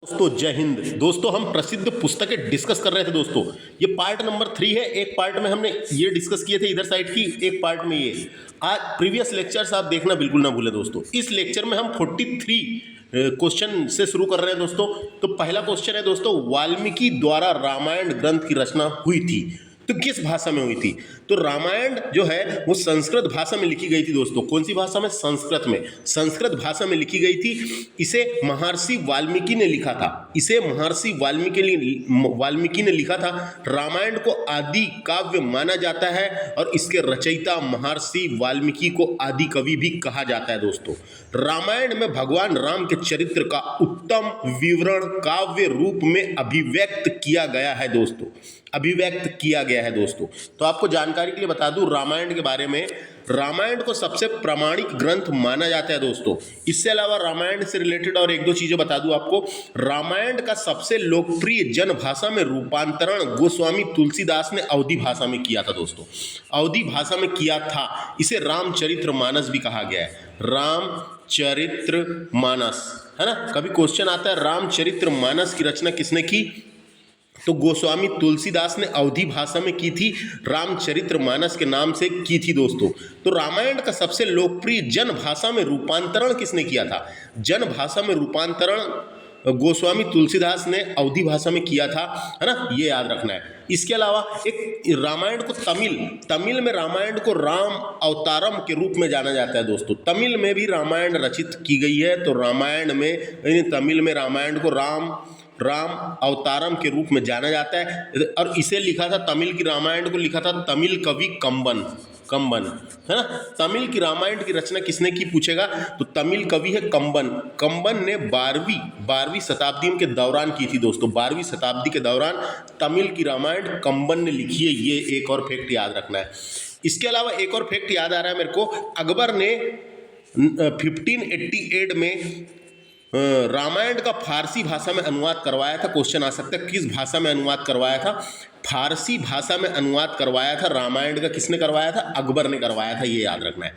दोस्तों जय हिंद। दोस्तों हम प्रसिद्ध पुस्तकें डिस्कस कर रहे थे दोस्तों। ये पार्ट नंबर 3 है। एक पार्ट में हमने ये डिस्कस किए थे इधर साइड की, एक पार्ट में ये। आज प्रीवियस लेक्चर्स आप देखना बिल्कुल ना भूलें दोस्तों। इस लेक्चर में हम 43 क्वेश्चन से शुरू कर रहे हैं दोस्तों। तो पहला क्वेश्चन है दोस्तों, वाल्मीकि द्वारा रामायण ग्रंथ की रचना हुई थी तो किस भाषा में हुई थी? तो रामायण जो है वो संस्कृत भाषा में लिखी गई थी दोस्तों। कौन सी भाषा में? संस्कृत में। संस्कृत भाषा में लिखी गई थी। इसे महर्षि वाल्मीकि ने लिखा था। इसे महर्षि वाल्मीकि ने लिखा था। रामायण को आदि काव्य माना जाता है और इसके रचयिता महर्षि वाल्मीकि को आदि कवि भी कहा जाता है दोस्तों। रामायण में भगवान राम के चरित्र का उत्तम विवरण काव्य रूप में अभिव्यक्त किया गया है दोस्तों। अभिव्यक्त किया गया है दोस्तों। तो आपको जानकारी के लिए बता दूं रामायण के बारे में, रामायण को सबसे प्रामाणिक ग्रंथ माना जाता है दोस्तों। इससे अलावा रामायण से रिलेटेड और एक दो चीजें बता दूं आपको। रामायण का सबसे लोकप्रिय जन भाषा में रूपांतरण गोस्वामी तुलसीदास ने अवधी भाषा में किया था दोस्तों। अवधी भाषा में किया था। इसे रामचरितमानस भी कहा गया है। रामचरितमानस है ना। कभी क्वेश्चन आता है रामचरितमानस की रचना किसने की? तो गोस्वामी तुलसीदास ने अवधी भाषा में की थी। रामचरितमानस के नाम से की थी दोस्तों। तो रामायण का सबसे लोकप्रिय जन भाषा में रूपांतरण किसने किया था? जन भाषा में रूपांतरण गोस्वामी तुलसीदास ने अवधी भाषा में किया था, है ना। ये याद रखना है। इसके अलावा एक रामायण को तमिल में रामायण को राम अवतारम के रूप में जाना जाता है दोस्तों। तमिल में भी रामायण रचित की गई है। तो रामायण में तमिल में रामायण को राम अवतारम के रूप में जाना जाता है। और इसे लिखा था, तमिल की रामायण को लिखा था तमिल कवि कंबन है ना। तमिल की रामायण की रचना किसने की पूछेगा तो तमिल कवि है कंबन ने 12वीं शताब्दी के दौरान की थी दोस्तों। 12वीं शताब्दी के दौरान तमिल की रामायण कंबन ने लिखी है। ये एक और फैक्ट याद रखना है। इसके अलावा एक और फैक्ट याद आ रहा है मेरे को। अकबर ने 1588 में रामायण का फारसी भाषा में अनुवाद करवाया था। क्वेश्चन आ सकता है किस भाषा में अनुवाद करवाया था? फारसी भाषा में अनुवाद करवाया था। रामायण का किसने करवाया था? अकबर ने करवाया था। ये याद रखना है।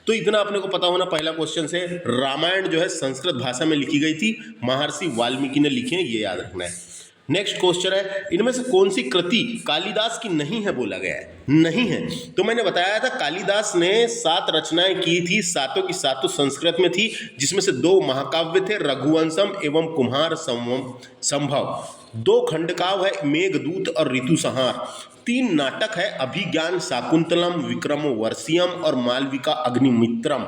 तो इतना अपने को पता होना पहला क्वेश्चन से। रामायण जो है संस्कृत भाषा में लिखी गई थी, महर्षि वाल्मीकि ने लिखी है। ये याद रखना है। नेक्स्ट क्वेश्चन है, इनमें से कौन सी कृति कालिदास की नहीं है बोला गया है? नहीं है। तो मैंने बताया था कालिदास ने 7 रचनाएं की थी, सातों की सातों संस्कृत में थी, जिसमें से 2 महाकाव्य थे, रघुवंशम एवं कुमार संभव। 2 खंडकाव्य है, मेघदूत और ऋतुसंहार। 3 नाटक है, अभिज्ञान शाकुंतलम, विक्रमोर्वशीयम और मालविका अग्निमित्रम।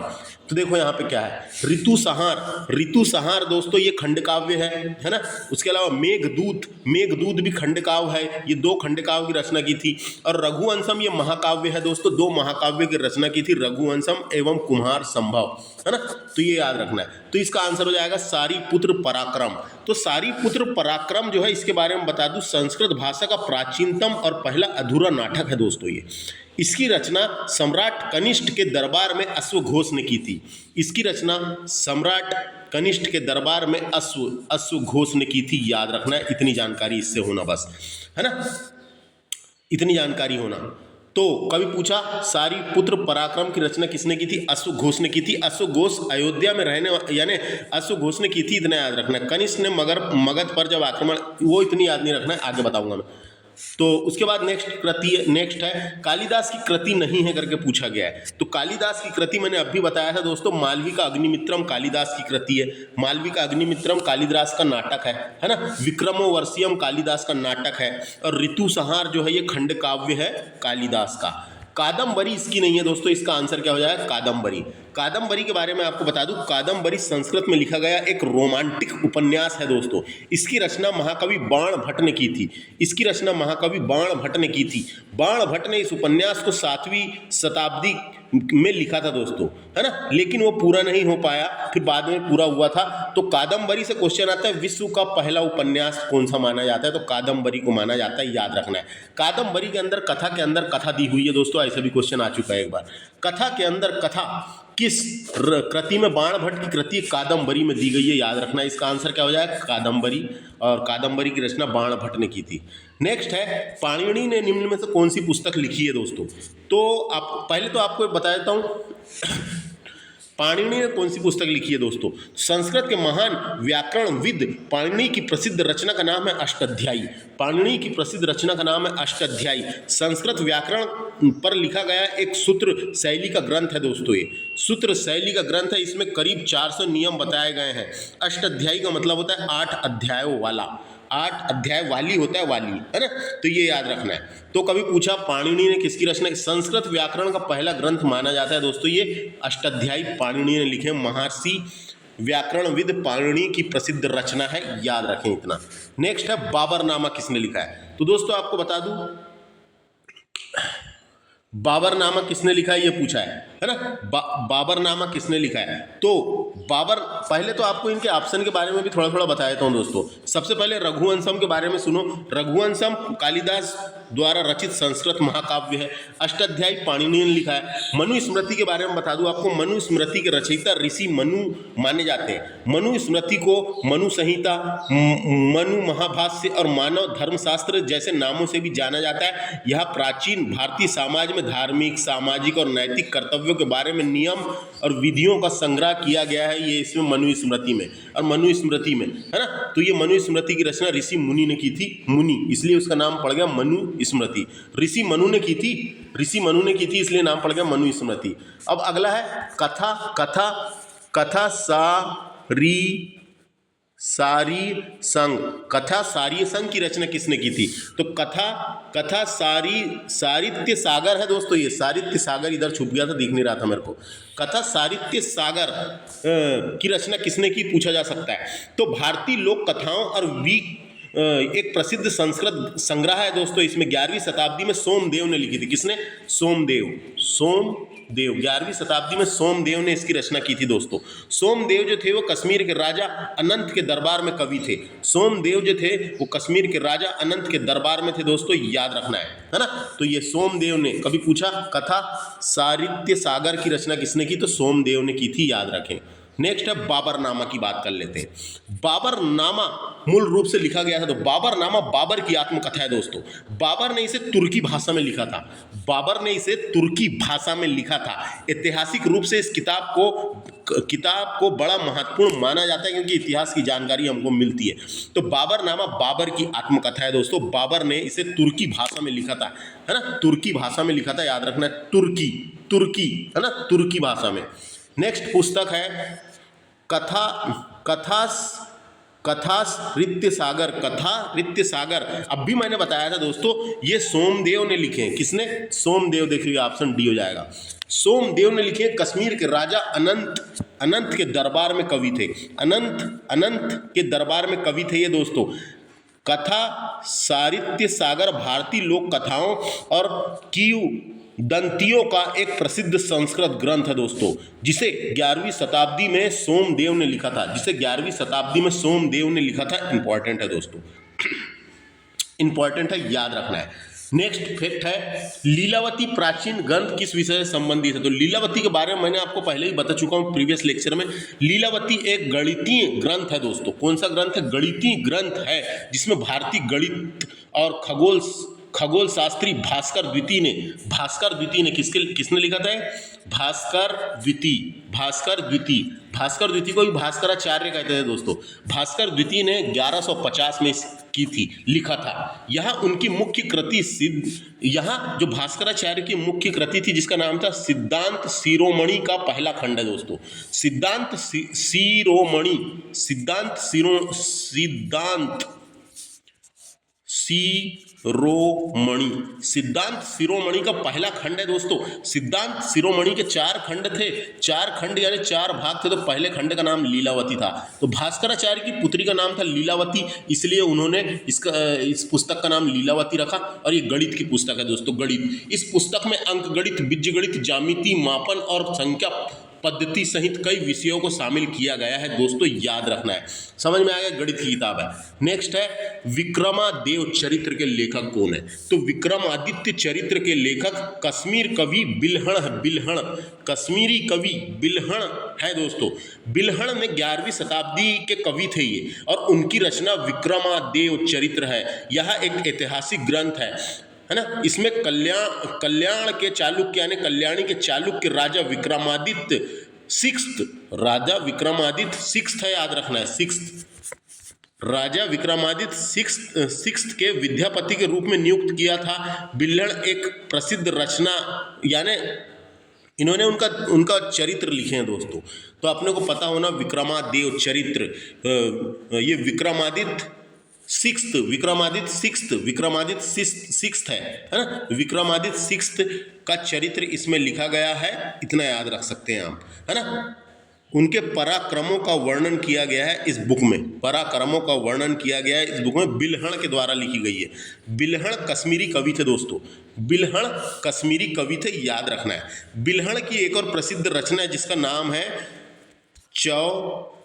तो देखो यहाँ पे क्या है, ऋतुसंहार दोस्तों ये खंडकाव्य है ना। उसके अलावा मेघदूत भी खंडकाव्य है। ये 2 खंडकाव्य की रचना की थी। और रघुवंशम ये महाकाव्य है दोस्तों। 2 महाकाव्य की रचना की थी, रघुवंशम एवं कुमार संभव, है ना। तो ये याद रखना है। तो इसका आंसर हो जाएगा सारीपुत्र पराक्रम। तो सारीपुत्र पराक्रम जो है, इसके बारे में बता दूं, संस्कृत भाषा का प्राचीनतम और पहला अधूरा नाटक है दोस्तों ये। इसकी रचना सम्राट कनिष्ठ के दरबार में अश्वघोष ने की थी। इसकी रचना सम्राट कनिष्ठ के दरबार में अश्वघोष ने की थी। याद रखना है। इतनी जानकारी इससे होना बस, है ना। इतनी जानकारी होना। तो कभी पूछा सारीपुत्र पराक्रम की रचना किसने की थी? अश्वघोष ने की थी। अश्वघोष अयोध्या में रहने यानी अश्वघोष ने की थी। इतना याद रखना है। कनिष्ठ ने मगध पर जब आक्रमण, वो इतनी याद नहीं रखना है, आगे बताऊंगा मैं। तो उसके बाद नेक्स्ट है कालिदास की कृति नहीं है करके पूछा गया है। तो कालिदास की कृति मैंने अभी बताया था दोस्तों, मालविका अग्निमित्रम कालिदास की कृति है। मालविका अग्निमित्रम कालिदास का नाटक है ना। विक्रमोर्वशीयम कालिदास का नाटक है। और ऋतुसंहार जो है ये खंड काव्य है कालिदास का। कादम्बरी इसकी नहीं है दोस्तों। इसका आंसर क्या हो जाएगा? कादम्बरी के बारे में आपको बता दूं, कादम्बरी संस्कृत में लिखा गया एक रोमांटिक उपन्यास है दोस्तों। इसकी रचना महाकवि बाण भट्ट ने की थी। बाण भट्ट ने इस उपन्यास को 7वीं शताब्दी में लिखा था दोस्तों, है ना। लेकिन वो पूरा नहीं हो पाया, फिर बाद में पूरा हुआ था। तो कादम्बरी से क्वेश्चन आता है विश्व का पहला उपन्यास कौन सा माना जाता है? तो कादम्बरी को माना जाता है। याद रखना है। कादम्बरी के अंदर कथा दी हुई है दोस्तों। ऐसा भी क्वेश्चन आ चुका है एक बार। कथा के अंदर कथा किस कृति में? बाण भट्ट की कृति कादम्बरी में दी गई है। याद रखना है। इसका आंसर क्या हो जाएगा? कादम्बरी। और कादम्बरी की रचना बाण भट्ट ने की थी। नेक्स्ट है पाणिनि ने निम्न में से कौन सी पुस्तक लिखी है दोस्तों? तो आप पहले तो आपको बता देता हूँ पाणिनि ने कौन सी पुस्तक लिखी है दोस्तों? संस्कृत के महान व्याकरणविद पाणिनि की प्रसिद्ध रचना का नाम है अष्टाध्यायी। पाणिनि की प्रसिद्ध रचना का नाम है अष्टाध्यायी। संस्कृत व्याकरण पर लिखा गया एक सूत्र शैली का ग्रंथ है दोस्तों। ये सूत्र शैली का ग्रंथ है, इसमें करीब 400 नियम बताए गए हैं। अष्टाध्यायी का मतलब होता है 8 अध्यायों वाला, 8 अध्याय वाली होता है, वाली, है ना, तो ये याद रखना है। तो कभी पूछा पाणिनि ने किसकी रचना की? संस्कृत व्याकरण का पहला ग्रंथ माना जाता है दोस्तों ये अष्टाध्यायी पाणिनि ने लिखे। महर्षि व्याकरणविद पाणिनि की प्रसिद्ध रचना है, याद रखें इतना। नेक्स्ट है बाबरनामा किसने लिखा है? तो दोस्तों आपको बता दूं बाबरनामा किसने लिखा है, ये पूछा है ना। बाबरनामा किसने लिखा है? तो बाबर, पहले तो आपको इनके ऑप्शन के बारे में भी थोड़ा थोड़ा बता देता हूँ दोस्तों। सबसे पहले रघुवंशम के बारे में सुनो। रघुवंशम कालिदास द्वारा रचित संस्कृत महाकाव्य है। अष्टाध्यायी पाणिनि ने लिखा है। मनुस्मृति के बारे में बता दूं आपको। मनुस्मृति के रचयिता ऋषि मनु माने जाते हैं। मनुस्मृति को मनु संहिता, मनु महाभाष्य और मानव धर्मशास्त्र जैसे नामों से भी जाना जाता है। यह प्राचीन भारतीय समाज में धार्मिक, सामाजिक और नैतिक कर्तव्यों के बारे में नियम और विधियों का संग्रह किया गया है। ये इसमें मनुस्मृति में, और मनुस्मृति में, है ना, तो ये मनुस्मृति की रचना ऋषि मुनि ने की थी। मुनि इसलिए उसका नाम पड़ गया मनुस्मृति। ऋषि मनु ने की थी, ऋषि मनु ने की थी, इसलिए नाम पड़ गया मनुस्मृति। अब अगला है कथा। कथा सारी संघ। कथा सारी संघ की रचना किसने की थी? तो कथा सारित्य सागर है दोस्तों। ये सारित्य सागर इधर छुप गया था, दिख नहीं रहा था मेरे को। कथा सारित्य सागर की रचना किसने की, पूछा जा सकता है। तो भारतीय लोक कथाओं और एक प्रसिद्ध संस्कृत संग्रह है दोस्तों। इसमें 11वीं शताब्दी में सोमदेव ने लिखी थी। किसने? सोमदेव 11वीं शताब्दी में सोमदेव ने इसकी रचना की थी दोस्तों। सोमदेव जो थे वो कश्मीर के राजा अनंत के दरबार में कवि थे। सोमदेव जो थे वो कश्मीर के राजा अनंत के दरबार में थे दोस्तों, याद रखना है ना। तो ये सोमदेव ने, कभी पूछा कथा सारित्य सागर की रचना किसने की? तो सोमदेव ने की थी, याद रखें। नेक्स्ट है बाबरनामा की बात कर लेते हैं। बाबरनामा मूल रूप से लिखा गया था, तो बाबरनामा बाबर की आत्मकथा है दोस्तों। बाबर ने इसे तुर्की भाषा में लिखा था। बाबर ने इसे तुर्की भाषा में लिखा था। ऐतिहासिक रूप से इस किताब को बड़ा महत्वपूर्ण माना जाता है, क्योंकि इतिहास की जानकारी हमको मिलती है। तो बाबरनामा बाबर की आत्मकथा है दोस्तों। बाबर ने इसे तुर्की भाषा में लिखा था, है ना, तुर्की भाषा में लिखा था, याद रखना है, तुर्की, है ना, तुर्की भाषा में। नेक्स्ट पुस्तक है कथा रित्य सागर। अब भी मैंने बताया था दोस्तों, ये सोमदेव ने लिखे हैं। किसने? सोमदेव। देखिए ऑप्शन डी हो जाएगा। सोमदेव ने लिखे, कश्मीर के राजा अनंत के दरबार में कवि थे। अनंत के दरबार में कवि थे ये दोस्तों। कथा सारित्य सागर भारतीय लोक कथाओं और दंतियों का एक प्रसिद्ध संस्कृत ग्रंथ है दोस्तों, जिसे 11वीं शताब्दी में सोमदेव ने लिखा था। इंपॉर्टेंट है दोस्तों, इंपॉर्टेंट है, याद रखना है। नेक्स्ट फैक्ट है लीलावती प्राचीन ग्रंथ किस विषय से संबंधित है? तो लीलावती के बारे में मैंने आपको पहले ही बता चुका हूं प्रीवियस लेक्चर में। लीलावती एक गणितीय ग्रंथ है दोस्तों। कौन सा ग्रंथ है? गणितीय ग्रंथ है, जिसमें भारतीय गणित और खगोल शास्त्री भास्कर द्वितीय ने किसने लिखा था? भास्कर द्वितीय को भी भास्कराचार्य कहते थे दोस्तों। भास्कर द्वितीय ने 1150 में लिखा था। यहाँ उनकी मुख्य कृति यहाँ जो भास्कराचार्य की मुख्य कृति थी, जिसका नाम था सिद्धांत शिरोमणि का पहला खंड है दोस्तों। सिद्धांत शिरोमणि का पहला खंड है दोस्तों। सिद्धांत शिरोमणि के 4 खंड थे, 4 खंड यानी 4 भाग थे। तो पहले खंड का नाम लीलावती था। तो भास्कराचार्य की पुत्री का नाम था लीलावती, इसलिए उन्होंने इस पुस्तक का नाम लीलावती रखा। और ये गणित की पुस्तक है दोस्तों, गणित। इस पुस्तक में अंकगणित, बीजगणित, ज्यामिति, मापन और संख्या पद्धति सहित कई विषयों को शामिल किया गया है दोस्तों, याद रखना है। समझ में आ गया? गणित की किताब है। नेक्स्ट है विक्रमादेव चरित्र के लेखक कौन है? तो विक्रमादित्य चरित्र के लेखक कश्मीर कवि कश्मीरी कवि बिल्हण है दोस्तों। बिल्हण में 11वीं शताब्दी के कवि थे ये, और उनकी रचना विक्रमादेव चरित्र है। यह एक ऐतिहासिक ग्रंथ है ना। इसमें कल्याण के चालुक्य यानी कल्याणी के चालुक्य राजा विक्रमादित्य सिक्स्थ, राजा विक्रमादित्य सिक्स्थ है, याद रखना है, सिक्स्थ। राजा विक्रमादित्य सिक्स्थ के विद्यापति के रूप में नियुक्त किया था। बिल्हण एक प्रसिद्ध रचना, यानी इन्होंने उनका चरित्र लिखे हैं दोस्तों। तो अपने को पता होना विक्रमादेव चरित्र, ये विक्रमादित्य सिक्स्थ है ना। विक्रमादित्य सिक्स्थ का चरित्र इसमें लिखा गया है, इतना याद रख सकते हैं आप, है ना। उनके पराक्रमों का वर्णन किया गया है इस बुक में, पराक्रमों का वर्णन किया गया है इस बुक में, बिल्हण के द्वारा लिखी गई है। बिल्हण कश्मीरी कवि थे दोस्तों, बिल्हण कश्मीरी कवि थे, याद रखना है। बिल्हण की एक और प्रसिद्ध रचना है जिसका नाम है चौर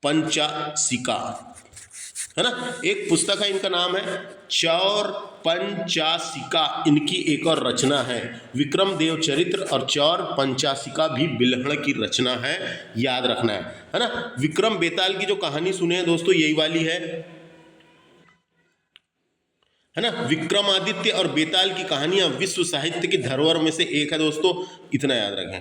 पंचासिका, है ना। एक पुस्तक है, इनका नाम है चौर पंचासिका, इनकी एक और रचना है। विक्रम देव चरित्र और चौर पंचासिका भी बिल्हण की रचना है, याद रखना है ना। विक्रम बेताल की जो कहानी सुने हैं दोस्तों, यही वाली है ना। विक्रमादित्य और बेताल की कहानियां विश्व साहित्य की धरोहर में से एक है दोस्तों, इतना याद रखें।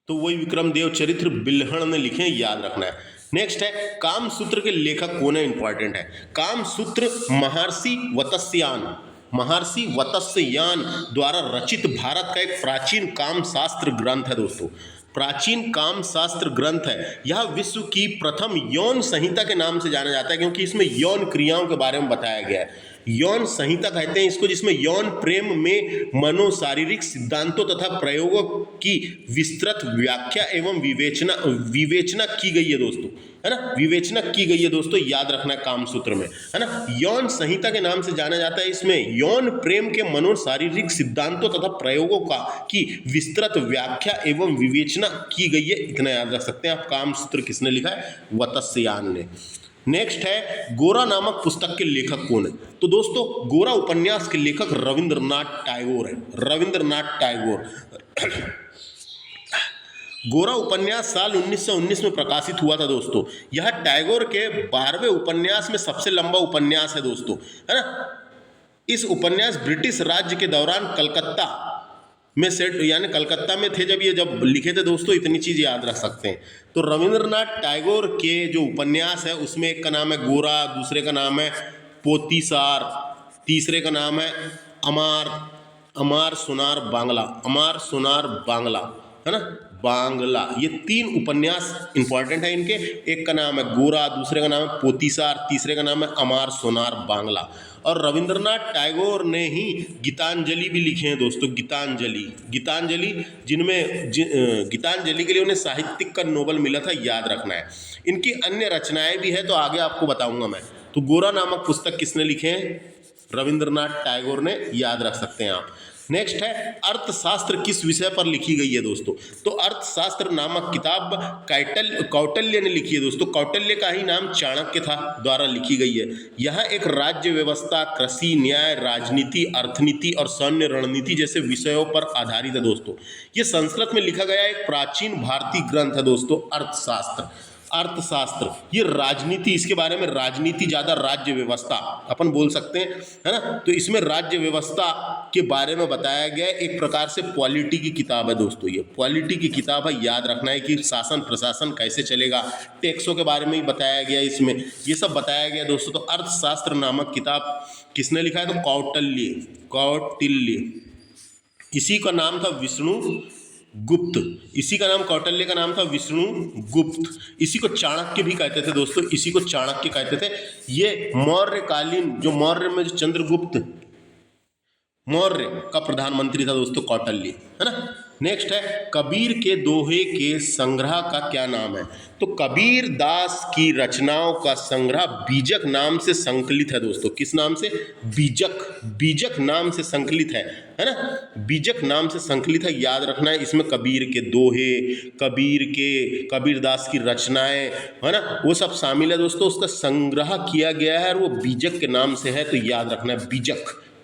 तो वही विक्रम देव चरित्र बिल्हण ने लिखे, याद रखना है। नेक्स्ट है कामसूत्र के लेखक कौन है, इंपॉर्टेंट है। कामसूत्र महर्षि वत्स्यायन द्वारा रचित भारत का एक प्राचीन काम शास्त्र ग्रंथ है दोस्तों, प्राचीन काम शास्त्र ग्रंथ है। यह विश्व की प्रथम यौन संहिता के नाम से जाना जाता है, क्योंकि इसमें यौन क्रियाओं के बारे में बताया गया है। यौन संहिता कहते हैं इसको, जिसमें यौन प्रेम में मनोशारीरिक सिद्धांतों तथा प्रयोगों की विस्तृत व्याख्या एवं विवेचना की गई है दोस्तों, है ना। विवेचना की गई है दोस्तों, याद रखना है कामसूत्र में, है ना। यौन संहिता के नाम से जाना जाता है। इसमें यौन प्रेम के मनोशारीरिक सिद्धांतों तथा प्रयोगों की विस्तृत व्याख्या एवं विवेचना की गई है, इतना याद रख सकते हैं आप। कामसूत्र किसने लिखा है, वत्स्यायन ने। नेक्स्ट है गोरा नामक पुस्तक के लेखक कौन है। तो दोस्तों गोरा उपन्यास के लेखक रविंद्रनाथ टैगोर है, रविंद्रनाथ टैगोर। गोरा उपन्यास साल 1919 में प्रकाशित हुआ था दोस्तों। यह टैगोर के 12वें उपन्यास में सबसे लंबा उपन्यास है दोस्तों, है ना। इस उपन्यास ब्रिटिश राज्य के दौरान कलकत्ता में सेट, यानी कलकत्ता में थे जब लिखे थे दोस्तों, इतनी चीज़ याद रख सकते हैं। तो रविंद्रनाथ टैगोर के जो उपन्यास है उसमें एक का नाम है गोरा, दूसरे का नाम है पोतीसार, तीसरे का नाम है अमार सोनार बांग्ला, है ना, बांग्ला। ये 3 उपन्यास इंपॉर्टेंट है इनके। एक का नाम है गोरा, दूसरे का नाम है पोतीसार, तीसरे का नाम है अमार सोनार बांग्ला। और रविंद्रनाथ टैगोर ने ही गीतांजलि भी लिखे हैं दोस्तों, गीतांजलि जिनमें गीतांजलि के लिए उन्हें साहित्यिक का नोबेल मिला था, याद रखना है। इनकी अन्य रचनाएं भी है, तो आगे आपको बताऊंगा मैं। तो गोरा नामक पुस्तक किसने लिखे हैं, रविंद्रनाथ टैगोर ने, याद रख सकते हैं आप। नेक्स्ट है अर्थशास्त्र किस विषय पर लिखी गई है दोस्तों। तो अर्थशास्त्र नामक किताब कौटिल्य ने लिखी है दोस्तों। कौटिल्य का ही नाम चाणक्य था, द्वारा लिखी गई है। यह एक राज्य व्यवस्था, कृषि, न्याय, राजनीति, अर्थनीति और सैन्य रणनीति जैसे विषयों पर आधारित है दोस्तों। ये संस्कृत में लिखा गया एक प्राचीन भारतीय ग्रंथ है दोस्तों, अर्थशास्त्र। ये राजनीति, इसके बारे में राजनीति ज़्यादा, राज्य व्यवस्था अपन बोल सकते हैं, है ना। तो इसमें राज्य व्यवस्था के बारे में बताया गया, एक प्रकार से पॉलिटी की किताब है दोस्तों। ये पॉलिटी की किताब है, याद रखना है कि शासन प्रशासन कैसे चलेगा, टैक्सों के बारे में ही बताया गया इसमें, ये सब बताया गया दोस्तों। तो अर्थशास्त्र नामक किताब किसने लिखा है, तो कौटिल्य। इसी का नाम था विष्णु गुप्त, इसी का नाम, कौटिल्य का नाम था विष्णु गुप्त। इसी को चाणक्य भी कहते थे दोस्तों, इसी को चाणक्य कहते थे। ये मौर्यकालीन, जो मौर्य में जो चंद्रगुप्त मौर्य का प्रधानमंत्री था दोस्तों, कौटिल्य, है ना। नेक्स्ट है कबीर के दोहे के संग्रह का क्या नाम है। तो कबीर दास की रचनाओं का संग्रह बीजक नाम से संकलित है दोस्तों। किस नाम से, बीजक नाम से संकलित है ना, बीजक नाम से संकलित है, याद रखना है। इसमें कबीर के दोहे, कबीर दास की रचनाएं, है ना, वो सब शामिल है दोस्तों। उसका संग्रह किया गया है और वो बीजक के नाम से है, तो याद रखना है,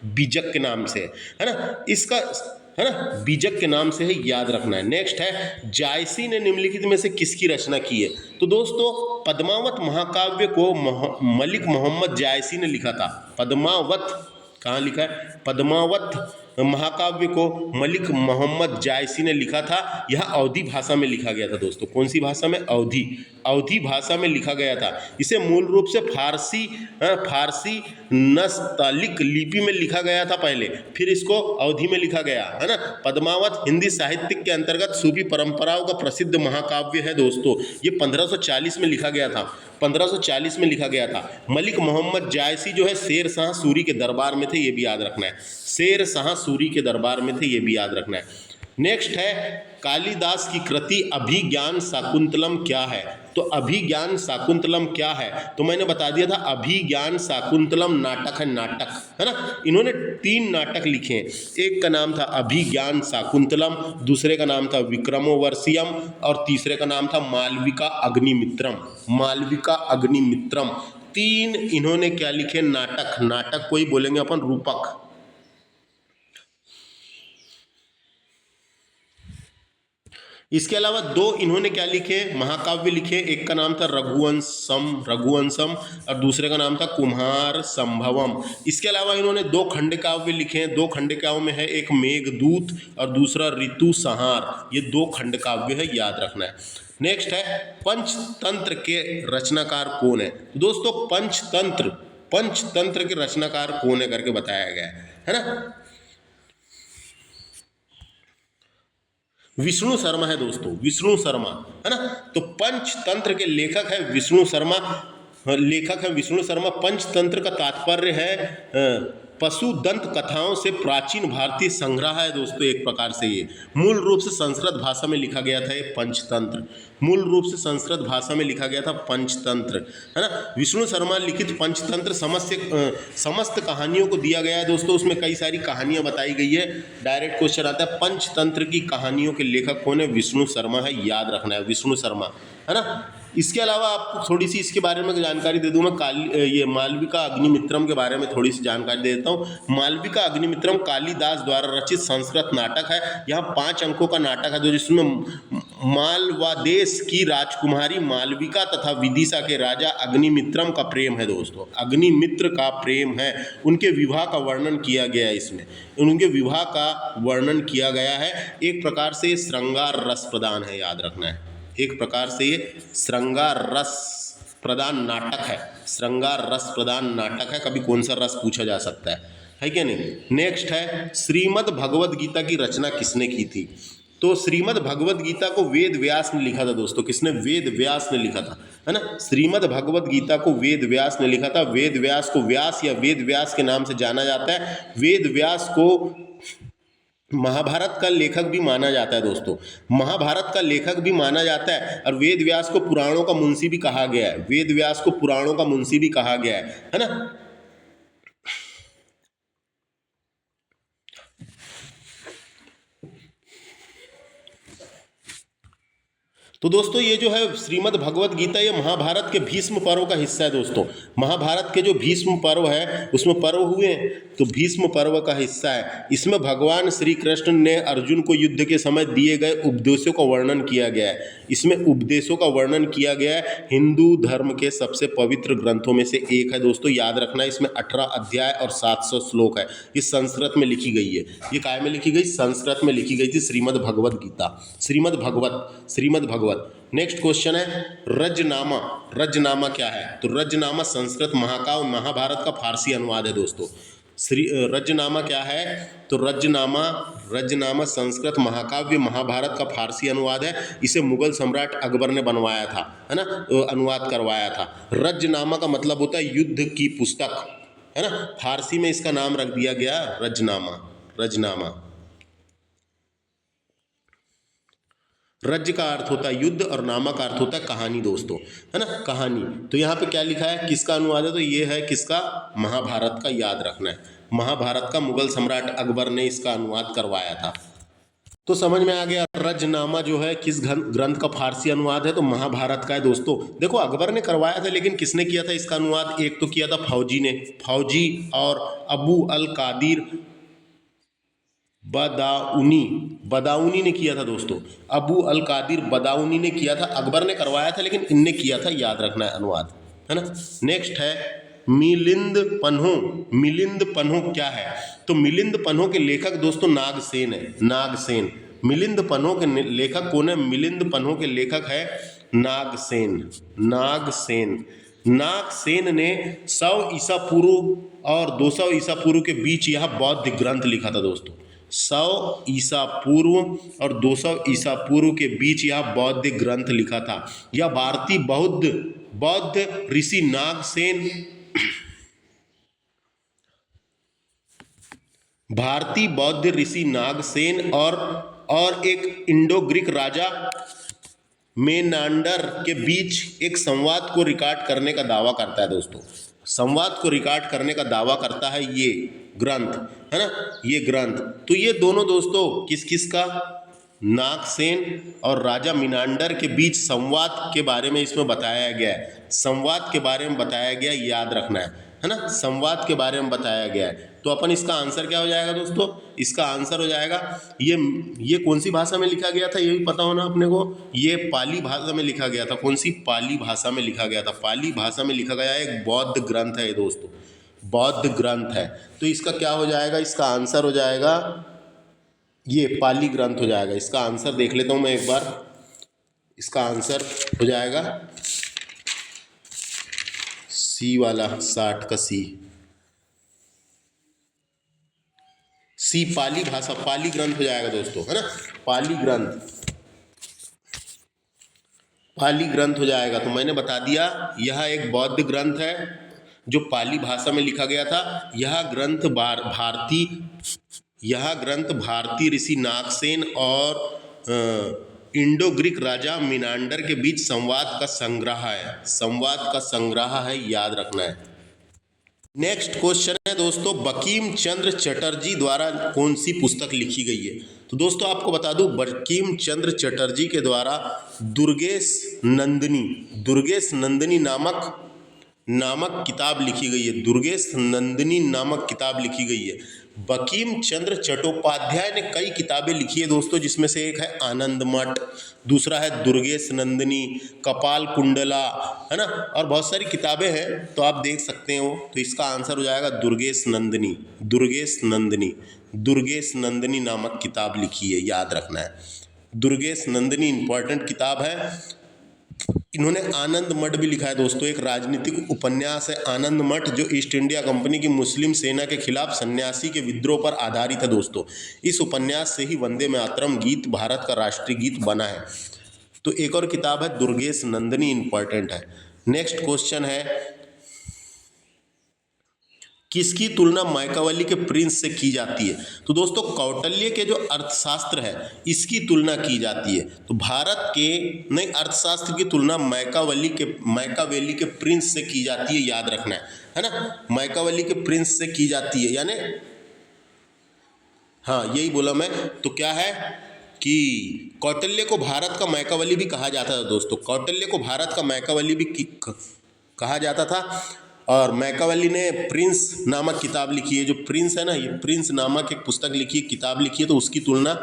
बीजक के नाम से, है ना, इसका, है ना, बीजक के नाम से है, याद रखना है। नेक्स्ट है जायसी ने निम्नलिखित में से किसकी रचना की है। तो दोस्तों पद्मावत महाकाव्य को मलिक मोहम्मद जायसी ने लिखा था। पद्मावत कहाँ लिखा है, पद्मावत महाकाव्य को मलिक मोहम्मद जायसी ने लिखा था। यह अवधी भाषा में लिखा गया था दोस्तों। कौन सी भाषा में? अवधी भाषा में लिखा गया था। इसे मूल रूप से फारसी नस्तालिक लिपि में लिखा गया था पहले, फिर इसको अवधी में लिखा गया, है ना। पद्मावत हिंदी साहित्य के अंतर्गत सूफी परंपराओं का प्रसिद्ध महाकाव्य है दोस्तों। ये 1540 में लिखा गया था, 1540 में लिखा गया था। मलिक मोहम्मद जायसी जो है शेर शाह सूरी के दरबार में थे, ये भी याद रखना है। शेर शाह सूरी के दरबार में थे, ये भी याद रखना है। नेक्स्ट है कालिदास की कृति अभिज्ञान शाकुंतलम क्या है? तो अभिज्ञान शाकुंतलम क्या है? तो मैंने बता दिया था, अभिज्ञान शाकुंतलम नाटक है, नाटक, है ना। इन्होंने 3 नाटक लिखे हैं। एक का नाम था अभिज्ञान शाकुंतलम, दूसरे का नाम था विक्रमोर्वशीयम और तीसरे का नाम था मालविका अग्निमित्रम। मालविका अग्निमित्रम 3 इन्होंने क्या लिखे? नाटक। नाटक को ही बोलेंगे अपन रूपक। इसके अलावा 2 इन्होंने क्या लिखे? महाकाव्य लिखे। एक का नाम था रघुवंशम और दूसरे का नाम था कुमार संभवम। इसके अलावा इन्होंने 2 खंडकाव्य लिखे हैं। 2 खंडकाव्य में है, एक मेघदूत और दूसरा ऋतु संहार। ये 2 खंडकाव्य है, याद रखना है। नेक्स्ट है पंचतंत्र के रचनाकार कौन है? दोस्तों पंचतंत्र के रचनाकार कौन है करके बताया गया है ना। विष्णु शर्मा है दोस्तों, विष्णु शर्मा, है ना। तो पंचतंत्र के लेखक है विष्णु शर्मा। पंचतंत्र का तात्पर्य है पशु दंत कथाओं से प्राचीन भारतीय संग्रह है दोस्तों। एक प्रकार से ये मूल रूप से संस्कृत भाषा में लिखा गया था। ये पंचतंत्र मूल रूप से संस्कृत भाषा में लिखा गया था, पंचतंत्र, है ना। विष्णु शर्मा लिखित पंचतंत्र समस्त कहानियों को दिया गया है दोस्तों। उसमें कई सारी कहानियां बताई गई है। डायरेक्ट क्वेश्चन आता है पंचतंत्र की कहानियों के लेखक कौन है? विष्णु शर्मा है, याद रखना है, विष्णु शर्मा, है ना। इसके अलावा आपको थोड़ी सी इसके बारे में जानकारी दे दूं मैं। ये मालविका अग्निमित्रम के बारे में थोड़ी सी जानकारी दे देता हूँ। मालविका अग्निमित्रम कालिदास द्वारा रचित संस्कृत नाटक है। यहाँ 5 अंकों का नाटक है, जिसमें मालवादेश की राजकुमारी मालविका तथा विदिशा के राजा अग्निमित्रम का प्रेम है दोस्तों। अग्निमित्र का प्रेम है, उनके विवाह का वर्णन किया गया है इसमें। उनके विवाह का वर्णन किया गया है। एक प्रकार से श्रृंगार रस प्रदान है, याद रखना है। एक प्रकार से ये श्रृंगार रस प्रदान नाटक है। श्रृंगार रस प्रदान नाटक है। कभी कौन सा रस पूछा जा सकता है क्या नहीं। नेक्स्ट है श्रीमद् भगवद गीता की रचना किसने की थी? तो श्रीमद् भगवद गीता को वेद व्यास ने लिखा था दोस्तों। किसने? वेद व्यास ने लिखा था, है ना। श्रीमद् भगवद गीता को वेद व्यास ने लिखा था। वेद व्यास को व्यास या वेद व्यास के नाम से जाना जाता है। वेद व्यास को महाभारत का लेखक भी माना जाता है दोस्तों। महाभारत का लेखक भी माना जाता है और वेद व्यास को पुराणों का मुंशी भी कहा गया है। वेद व्यास को पुराणों का मुंशी भी कहा गया है ना। तो दोस्तों ये जो है श्रीमद् भगवद गीता, ये महाभारत के भीष्म पर्व का हिस्सा है दोस्तों। महाभारत के जो भीष्म पर्व है उसमें पर्व हुए हैं, तो भीष्म पर्व का हिस्सा है। इसमें भगवान श्री कृष्ण ने अर्जुन को युद्ध के समय दिए गए उपदेशों का वर्णन किया गया है। इसमें उपदेशों का वर्णन किया गया है। हिंदू धर्म के सबसे पवित्र ग्रंथों में से एक है दोस्तों, याद रखना है। इसमें 18 अध्याय और 700 श्लोक है। ये संस्कृत में लिखी गई है। ये काय में लिखी गई? संस्कृत में लिखी गई थी श्रीमद् भगवद गीता। श्रीमद् भगवत। नेक्स्ट क्वेश्चन है रजनामा। रजनामा क्या है? तो रजनामा संस्कृत महाकाव्य महाभारत का फारसी अनुवाद है दोस्तों। रजनामा क्या है? तो रजनामा संस्कृत महाकाव्य महाभारत का फारसी अनुवाद है। इसे मुगल सम्राट अकबर ने बनवाया था, है ना, अनुवाद करवाया था। रजनामा का मतलब होता है युद्ध की पुस्तक, है ना। फारसी में इसका नाम रख दिया गया रजनामा। रज का अर्थ होता है युद्ध और नामा का अर्थ होता है कहानी दोस्तों, है ना, कहानी। तो यहाँ पे क्या लिखा है, किसका अनुवाद है? तो ये है किसका? महाभारत का, याद रखना है। महाभारत का मुगल सम्राट अकबर ने इसका अनुवाद करवाया था। तो समझ में आ गया रजनामा जो है किस ग्रंथ का फारसी अनुवाद है? तो महाभारत का है दोस्तों। देखो अकबर ने करवाया था, लेकिन किसने किया था इसका अनुवाद? एक तो किया था फौजी ने, फौजी और अबू अल कादिर बदाऊनी ने किया था दोस्तों। अबू अल कादिर बदाऊनी ने किया था। अकबर ने करवाया था लेकिन इनने किया था, याद रखना है अनुवाद, है ना। नेक्स्ट है मिलिंद पन्हो। मिलिंद पन्हो क्या है? तो मिलिंद पन्हो के लेखक दोस्तों नागसेन है, नागसेन। मिलिंद पन्हो के लेखक कौन है? मिलिंद पन्हो के लेखक है नागसेन, नागसेन। नागसेन ने 100 ईसा पूर्व और 200 ईसा पूर्व के बीच यह बौद्ध ग्रंथ लिखा था दोस्तों। 100 ईसा पूर्व और 200 ईसा पूर्व के बीच यह बौद्ध ग्रंथ लिखा था। यह भारतीय बौद्ध ऋषि नागसेन, भारतीय बौद्ध ऋषि नागसेन और एक इंडो ग्रीक राजा मेनांडर के बीच एक संवाद को रिकॉर्ड करने का दावा करता है दोस्तों। संवाद को रिकॉर्ड करने का दावा करता है ये ग्रंथ, है ना, ये ग्रंथ। तो ये दोनों दोस्तों किस किस का? नागसेन और राजा मिनांडर के बीच संवाद के बारे में इसमें बताया गया है। संवाद के बारे में बताया गया, याद रखना है ना, संवाद के बारे में बताया गया है। तो अपन इसका आंसर क्या हो जाएगा दोस्तों? इसका आंसर हो जाएगा ये कौन सी भाषा में लिखा गया था, ये भी पता होना अपने को। ये पाली भाषा में लिखा गया था। कौन सी? पाली भाषा में लिखा गया था। पाली भाषा में लिखा गया एक बौद्ध ग्रंथ है ये दोस्तों, बौद्ध ग्रंथ है। तो इसका क्या हो जाएगा? इसका आंसर हो जाएगा ये पाली ग्रंथ हो जाएगा। इसका आंसर देख लेता हूँ मैं एक बार। इसका आंसर हो जाएगा सी वाला, 60 का सी पाली भाषा, पाली ग्रंथ हो जाएगा दोस्तों, है ना, पाली ग्रंथ, पाली ग्रंथ हो जाएगा। तो मैंने बता दिया यह एक बौद्ध ग्रंथ है जो पाली भाषा में लिखा गया था। यह ग्रंथ भारतीय ऋषि नागसेन और इंडो ग्रीक राजा मिनांडर के बीच संवाद का संग्रह है, संवाद का संग्रह है, याद रखना है। नेक्स्ट क्वेश्चन है दोस्तों, बंकिम चंद्र चटर्जी द्वारा कौन सी पुस्तक लिखी गई है? तो दोस्तों आपको बता दूं, बंकिम चंद्र चटर्जी के द्वारा दुर्गेश नंदिनी नामक किताब लिखी गई है। दुर्गेश नंदिनी नामक किताब लिखी गई है। बंकिम चंद्र चट्टोपाध्याय ने कई किताबें लिखी है दोस्तों, जिसमें से एक है आनंद मठ, दूसरा है दुर्गेश नंदिनी, कपाल कुंडला, है ना, और बहुत सारी किताबें हैं, तो आप देख सकते हो। तो इसका आंसर हो जाएगा दुर्गेश नंदिनी, दुर्गेश नंदिनी, दुर्गेश नंदिनी नामक किताब लिखी है, याद रखना है। दुर्गेश नंदिनी इंपॉर्टेंट किताब है। इन्होंने आनंद मठ भी लिखा है दोस्तों, एक राजनीतिक उपन्यास है आनंद मठ, जो ईस्ट इंडिया कंपनी की मुस्लिम सेना के खिलाफ सन्यासी के विद्रोह पर आधारित है दोस्तों। इस उपन्यास से ही वंदे मातरम गीत भारत का राष्ट्रीय गीत बना है। तो एक और किताब है दुर्गेश नंदिनी, इंपॉर्टेंट है। नेक्स्ट क्वेश्चन है, किसकी तुलना मायकावली के प्रिंस से की जाती है? तो दोस्तों कौटिल्य के जो अर्थशास्त्र है इसकी तुलना की जाती है। तो भारत के नए अर्थशास्त्र की तुलना मायकावली के प्रिंस से की जाती है, याद रखना है ना, मायकावली के प्रिंस से की जाती है, यानी हाँ यही बोला मैं। तो क्या है कि कौटिल्य को भारत का मायकावली भी कहा जाता था दोस्तों, कौटिल्य को भारत का मायकावली भी कहा जाता था। और मायकावली ने प्रिंस नामक किताब लिखी है, जो प्रिंस है ना, ये प्रिंस नामक एक पुस्तक लिखी है, किताब लिखी है, तो उसकी तुलना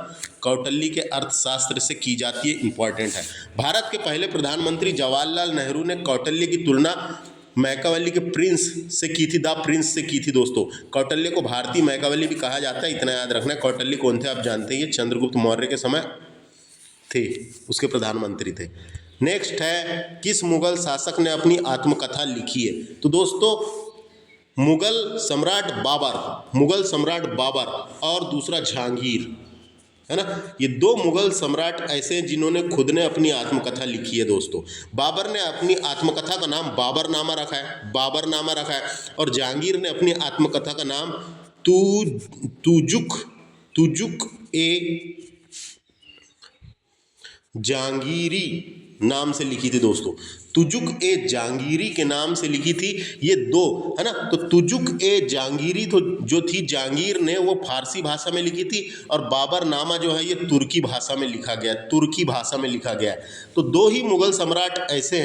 कौटिल्य के अर्थशास्त्र से की जाती है, इंपॉर्टेंट है। भारत के पहले प्रधानमंत्री जवाहरलाल नेहरू ने कौटिल्य की तुलना मायकावली के प्रिंस से की थी, द प्रिंस से की थी दोस्तों। कौटिल्य को भारतीय मायकावली भी कहा जाता है, इतना याद रखना है। कौटिल्य कौन थे आप जानते हैं, ये चंद्रगुप्त मौर्य के समय थे, उसके प्रधानमंत्री थे। नेक्स्ट है, किस मुगल शासक ने अपनी आत्मकथा लिखी है? तो दोस्तों मुगल सम्राट बाबर और दूसरा जहांगीर, है ना, ये दो मुगल सम्राट ऐसे हैं जिन्होंने खुद ने अपनी आत्मकथा लिखी है दोस्तों। बाबर ने अपनी आत्मकथा का नाम बाबरनामा रखा है, और जहांगीर ने अपनी आत्मकथा का नाम तुजुक ए जहांगीरी नाम से लिखी थी दोस्तों। तुजुक ए जहांगीरी के नाम से लिखी थी ये दो, है ना। तो तुजुक ए जहांगीरी तो जो थी, जहांगीर ने वो फारसी भाषा में लिखी थी, और बाबरनामा जो है ये तुर्की भाषा में लिखा गया, तुर्की भाषा में लिखा गया। तो दो ही मुगल सम्राट ऐसे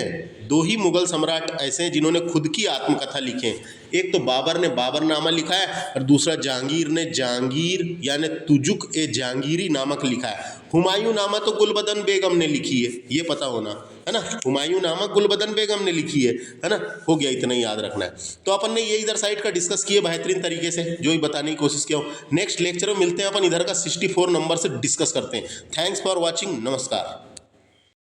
हैं जिन्होंने खुद की आत्मकथा लिखे हैं। एक तो बाबर ने बाबरनामा लिखा है और दूसरा जहांगीर ने जहांगीर यानी तुजुक ए जहांगीरी नामक लिखा है। हुमायूं नामा तो गुलबदन बेगम ने लिखी है, ये पता होना है ना। हुमायूं नामा गुलबदन बेगम ने लिखी है ना। हो गया, इतना ही याद रखना है। तो अपन ने ये इधर साइड का डिस्कस किया बेहतरीन तरीके से, जो ही बताने की कोशिश किया हूँ। नेक्स्ट लेक्चर में मिलते हैं, अपन इधर का 64 नंबर से डिस्कस करते हैं। थैंक्स फॉर वॉचिंग, नमस्कार।